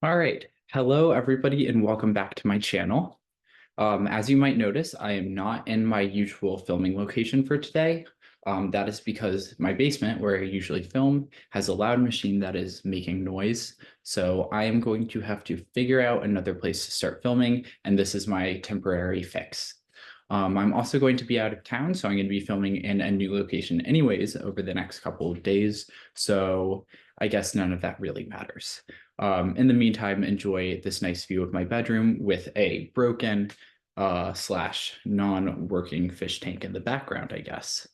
All right. Hello, everybody, and welcome back to my channel. As you might notice, I am not in my usual filming location for today. That is because my basement, where I usually film, has a loud machine that is making noise. So I am going to have to figure out another place to start filming, and this is my temporary fix. I'm also going to be out of town, so I'm going to be filming in a new location anyways over the next couple of days. So I guess none of that really matters. In the meantime, enjoy this nice view of my bedroom with a broken slash non-working fish tank in the background, I guess.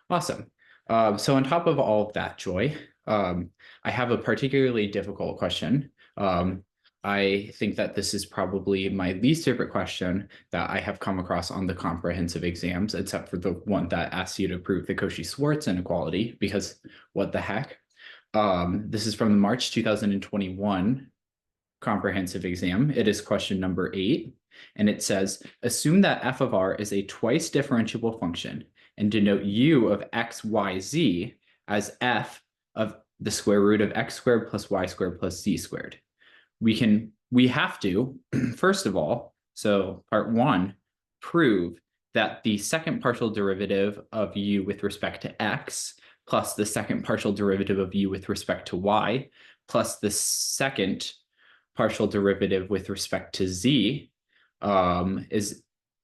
Awesome. So on top of all of that joy, I have a particularly difficult question. I think that this is probably my least favorite question that I have come across on the comprehensive exams, except for the one that asks you to prove the Cauchy-Schwarz inequality, because what the heck? This is from the March 2021 comprehensive exam. It is question number 8, and it says, assume that f of r is a twice differentiable function and denote u of x, y, z as f of the square root of x squared plus y squared plus z squared. We have to, first of all, so part 1, prove that the second partial derivative of u with respect to x plus the second partial derivative of u with respect to y plus the second partial derivative with respect to z is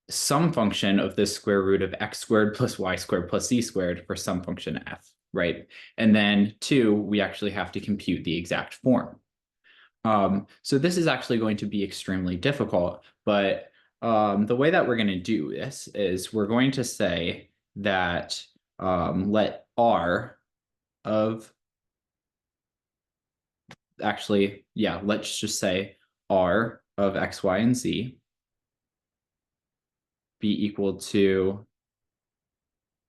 some function of the square root of x squared plus y squared plus z squared for some function f, right? And then 2, we actually have to compute the exact form. So this is actually going to be extremely difficult, but the way that we're going to do this is we're going to say that let r of actually, yeah, let's just say r of x, y, and z be equal to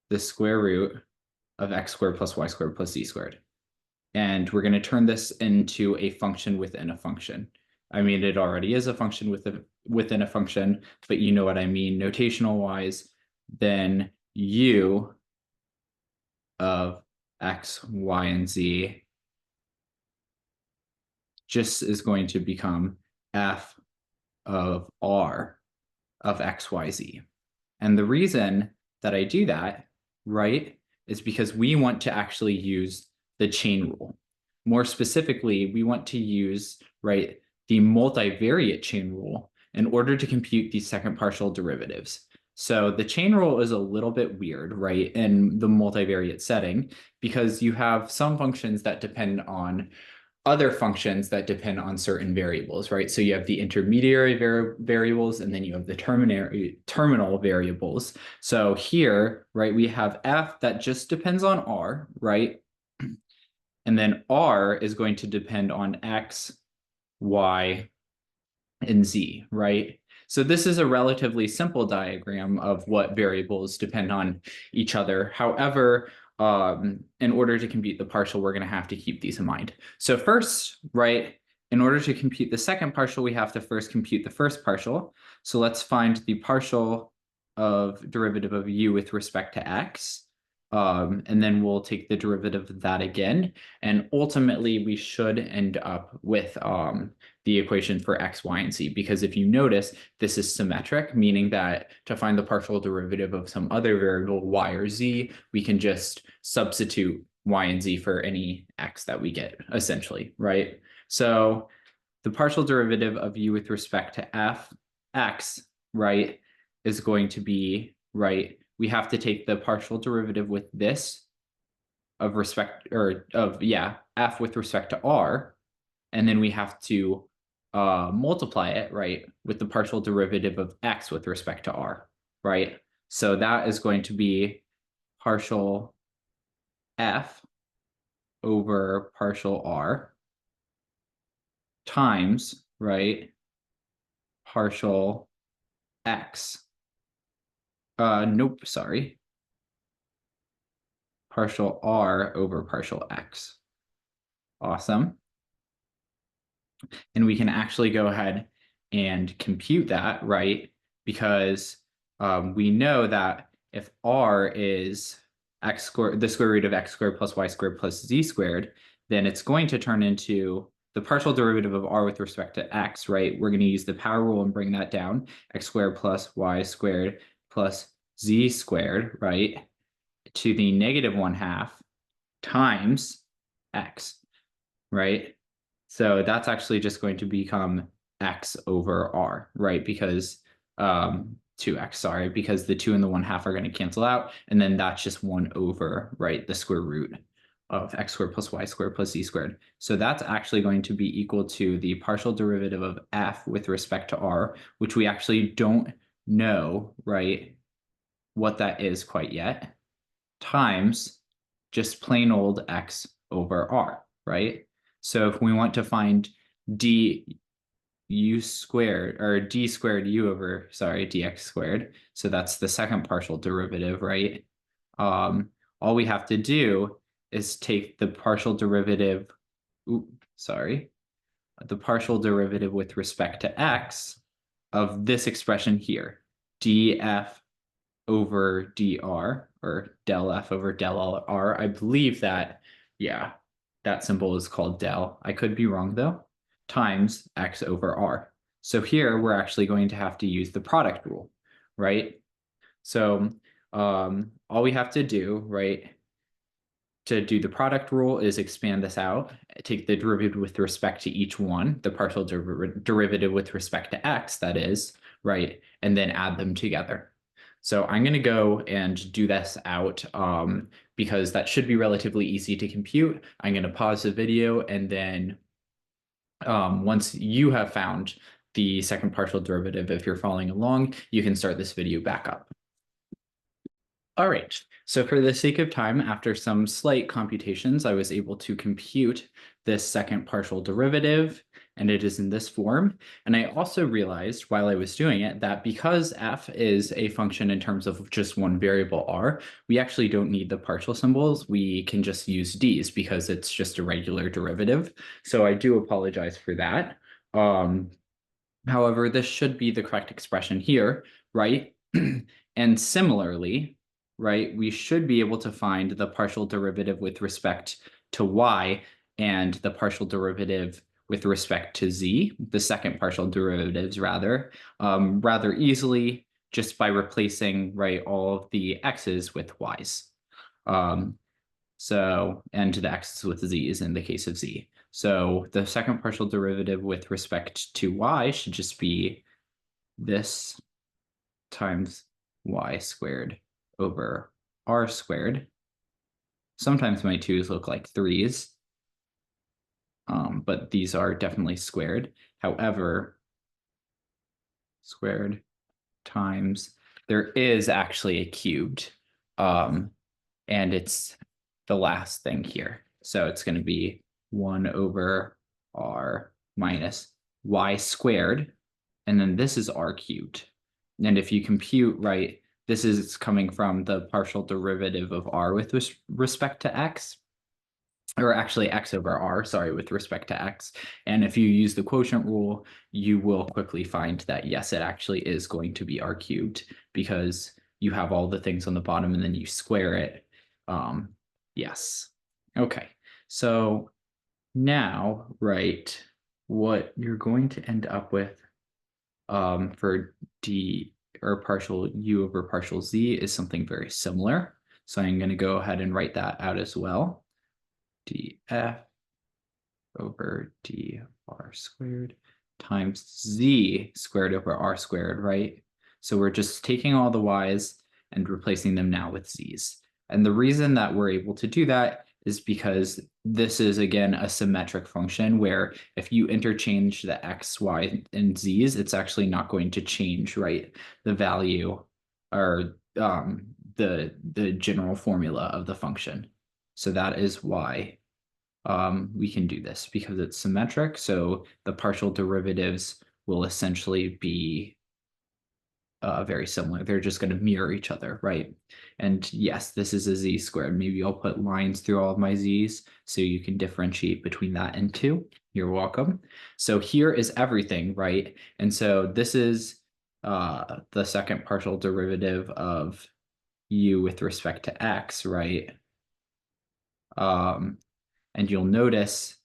the square root of x squared plus y squared plus z squared. And we're going to turn this into a function within a function. I mean, it already is a function within a function, but you know what I mean notational wise. Then u of x, y, and z just is going to become f of r of x, y, z. And the reason that I do that, right, is because we want to actually use the chain rule. More specifically, we want to use, right, the multivariate chain rule in order to compute these second partial derivatives. So the chain rule is a little bit weird, right, in the multivariate setting, because you have some functions that depend on other functions that depend on certain variables, right? So you have the intermediary variables, and then you have the terminal variables. So here, right, we have f that just depends on r, right? And then r is going to depend on x, y, and z, right? So this is a relatively simple diagram of what variables depend on each other. However, in order to compute the partial, we're going to have to keep these in mind. So first, right, in order to compute the second partial, we have to first compute the first partial. So let's find the partial of derivative of u with respect to x. And then we'll take the derivative of that again. And ultimately, we should end up with the equation for x, y, and z, because if you notice, this is symmetric, meaning that to find the partial derivative of some other variable, y or z, we can just substitute y and z for any x that we get, essentially, right? So the partial derivative of u with respect to x, right, is going to be, right, we have to take the partial derivative with this of respect, or of, yeah, f with respect to r, and then we have to multiply it, right, with the partial derivative of x with respect to r, right? So that is going to be partial f over partial r times, right, partial x. Nope, sorry. Partial r over partial x. Awesome. And we can actually go ahead and compute that, right? Because we know that if r is x squared, the square root of x squared plus y squared plus z squared, then it's going to turn into the partial derivative of r with respect to x, right, we're going to use the power rule and bring that down. X squared plus y squared plus z squared, right, to the negative 1/2 times x, right? So that's actually just going to become x over r, right? Because 2x, sorry, because the 2 and the 1/2 are going to cancel out, and then that's just 1 over, right, the square root of x squared plus y squared plus z squared. So that's actually going to be equal to the partial derivative of f with respect to r, which we actually don't know, right, what that is quite yet, times just plain old x over r, right? So if we want to find d u squared, or d squared u over, sorry, dx squared, so that's the second partial derivative, right? All we have to do is take the partial derivative, the partial derivative with respect to x of this expression here, df over dr, or del f over del r. I believe that, yeah, that symbol is called del. I could be wrong though, times x over r. So here we're actually going to have to use the product rule, right? So all we have to do, right, to do the product rule is expand this out, take the derivative with respect to each one, the partial derivative with respect to x, that is, right, and then add them together. So I'm going to go and do this out because that should be relatively easy to compute. I'm going to pause the video, and then once you have found the second partial derivative, if you're following along, you can start this video back up. All right, so for the sake of time, after some slight computations, I was able to compute this second partial derivative, and it is in this form. And I also realized while I was doing it that because f is a function in terms of just one variable r, we actually don't need the partial symbols. We can just use d's because it's just a regular derivative. So I do apologize for that. However, this should be the correct expression here, right? And similarly, right, we should be able to find the partial derivative with respect to y and the partial derivative with respect to z, the second partial derivatives rather easily, just by replacing, right, all of the x's with y's. And the x's with z's in the case of z. So the second partial derivative with respect to y should just be this times y squared over r squared. Sometimes my 2's look like 3's, but these are definitely squared. However, squared times, there is actually a cubed, and it's the last thing here. So it's going to be 1 over r minus y squared, and then this is r cubed. And if you compute, right, this is coming from the partial derivative of r with respect to x, or actually x over r, sorry, with respect to x. And if you use the quotient rule, you will quickly find that, yes, it actually is going to be r cubed because you have all the things on the bottom and then you square it. Yes. Okay. So now, right, what you're going to end up with for d, or partial u over partial z, is something very similar. So I'm going to go ahead and write that out as well. Df over dr squared times z squared over r squared, right? So we're just taking all the y's and replacing them now with z's. And the reason that we're able to do that is because this is, again, a symmetric function where if you interchange the x, y, and z's, it's actually not going to change, right, the value or the general formula of the function. So that is why we can do this, because it's symmetric. So the partial derivatives will essentially be very similar. They're just going to mirror each other, right? And yes, this is a z squared. Maybe I'll put lines through all of my z's so you can differentiate between that and 2. You're welcome. So here is everything, right? And so this is the second partial derivative of u with respect to x, right? And you'll notice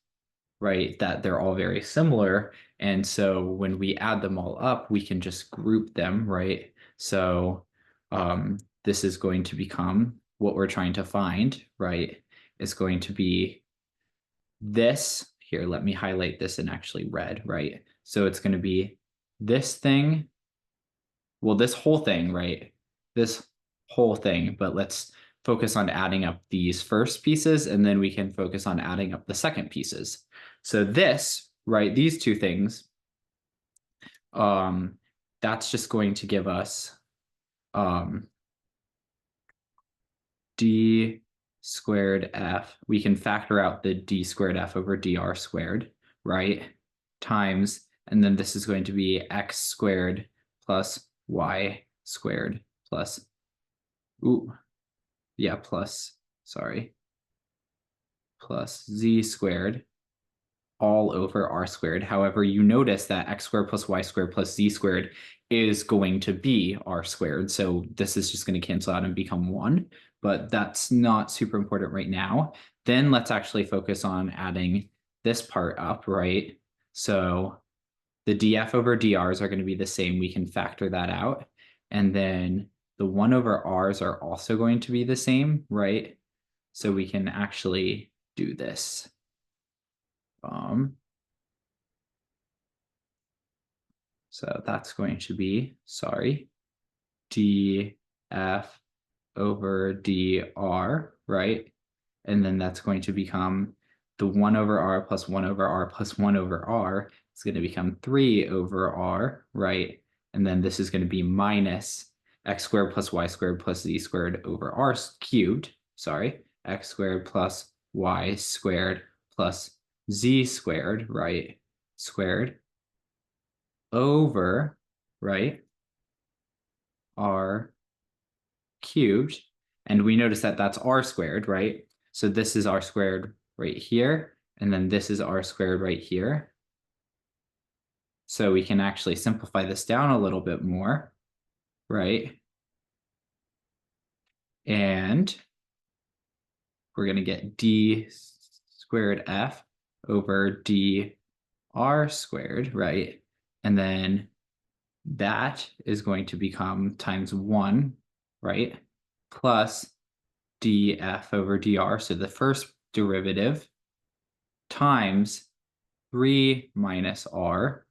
right, that they're all very similar. And so when we add them all up, we can just group them, right? So this is going to become what we're trying to find, right? Is going to be this. Here, let me highlight this in actually red, right? So it's going to be this thing. Well, this whole thing, right? This whole thing, but let's focus on adding up these first pieces, and then we can focus on adding up the second pieces. So this, right, these two things, that's just going to give us d squared f. We can factor out the d squared f over dr squared, right? Times, and then this is going to be x squared plus y squared plus, plus z squared all over r squared. However, you notice that x squared plus y squared plus z squared is going to be r squared. So this is just going to cancel out and become 1, but that's not super important right now. Then let's actually focus on adding this part up, right? So the df over drs are going to be the same. We can factor that out. And then the 1 over r's are also going to be the same, right? So we can actually do this. So that's going to be, df over dr, right? And then that's going to become the 1 over r plus 1 over r plus 1 over r. It's going to become 3 over r, right? And then this is going to be minus x squared plus y squared plus z squared over r cubed, x squared plus y squared plus z squared, right? Squared over, right? R cubed. And we notice that that's r squared, right? So this is r squared right here. And then this is r squared right here. So we can actually simplify this down a little bit more, right? And we're going to get d squared f over dr squared, right? And then that is going to become times 1, right? Plus df over dr. So the first derivative times 3 minus r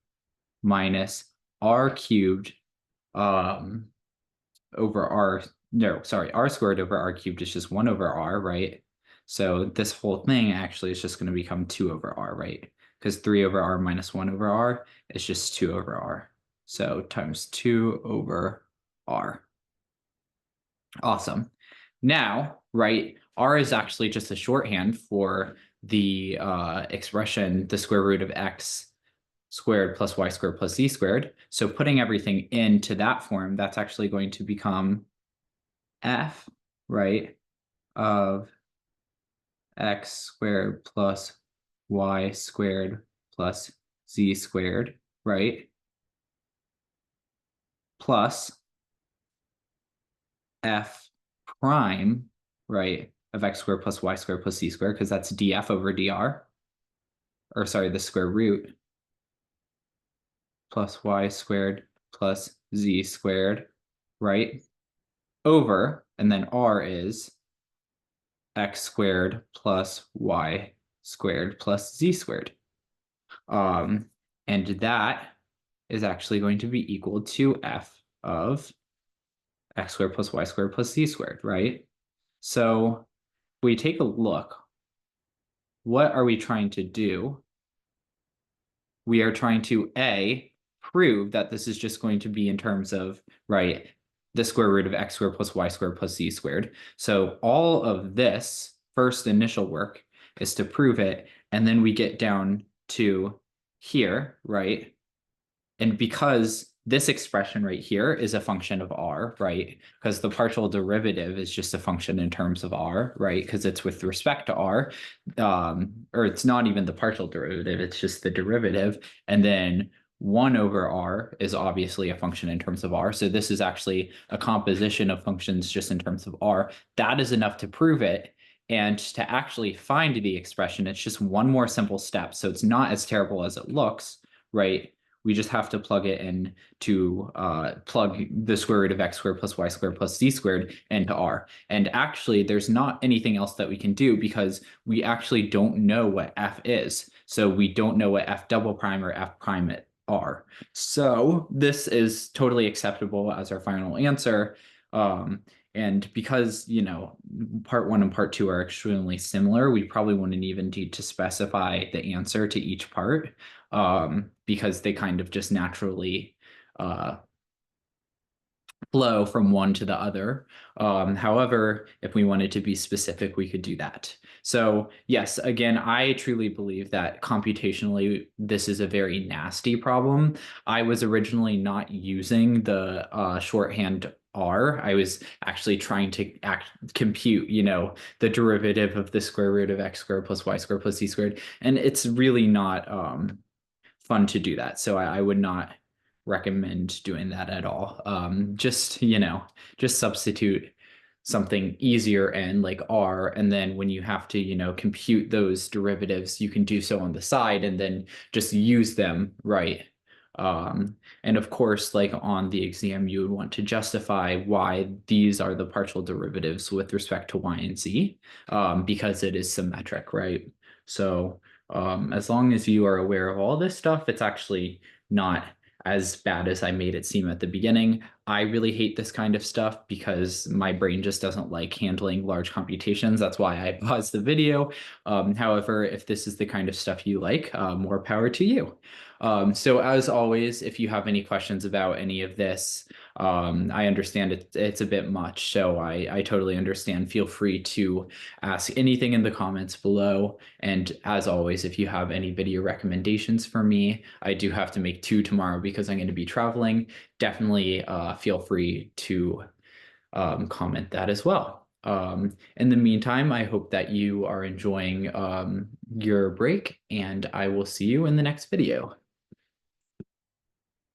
cubed over r. No, sorry, r squared over r cubed is just 1 over r, right? So this whole thing actually is just going to become 2 over r, right? Because 3 over r minus 1 over r is just 2 over r. So times 2 over r. Awesome. Now, right, r is actually just a shorthand for the expression, the square root of x squared plus y squared plus z squared. So putting everything into that form, that's actually going to become f, right, of x squared plus y squared plus z squared, right, plus f prime, right, of x squared plus y squared plus z squared, because that's df over dr, or sorry, the square root, plus y squared plus z squared, right, over, and then r is x squared plus y squared plus z squared. And that is actually going to be equal to f of x squared plus y squared plus z squared, right? So we take a look. What are we trying to do? We are trying to A, prove that this is just going to be in terms of, right, the square root of x squared plus y squared plus z squared. So all of this first initial work is to prove it, and then we get down to here, right? And because this expression right here is a function of r, right? Because the partial derivative is just a function in terms of r, right? Because it's with respect to r, or it's not even the partial derivative, it's just the derivative. And then 1 over r is obviously a function in terms of r. So this is actually a composition of functions just in terms of r. That is enough to prove it. And to actually find the expression, it's just one more simple step. So it's not as terrible as it looks, right? We just have to plug it in to plug the square root of x squared plus y squared plus z squared into R. And actually, there's not anything else that we can do because we actually don't know what f is. So we don't know what f double prime or f prime are. So this is totally acceptable as our final answer. And because, part one and part two are extremely similar, we probably wouldn't even need to specify the answer to each part, because they kind of just naturally flow from one to the other. However, if we wanted to be specific, we could do that. So yes, again, I truly believe that computationally, this is a very nasty problem. I was originally not using the shorthand R. I was actually trying to compute, the derivative of the square root of x squared plus y squared plus z squared. And it's really not fun to do that. So I would not recommend doing that at all. Just substitute something easier in like R, and then when you have to, compute those derivatives, you can do so on the side and then just use them, right? And of course, like on the exam, you would want to justify why these are the partial derivatives with respect to y and z, because it is symmetric, right? So as long as you are aware of all this stuff, it's actually not as bad as I made it seem at the beginning. I really hate this kind of stuff because my brain just doesn't like handling large computations. That's why I paused the video. However, if this is the kind of stuff you like, more power to you. So as always, if you have any questions about any of this, I understand it's a bit much, so I totally understand. Feel free to ask anything in the comments below. And as always, if you have any video recommendations for me, I do have to make 2 tomorrow because I'm going to be traveling. Definitely feel free to comment that as well. In the meantime, I hope that you are enjoying your break, and I will see you in the next video.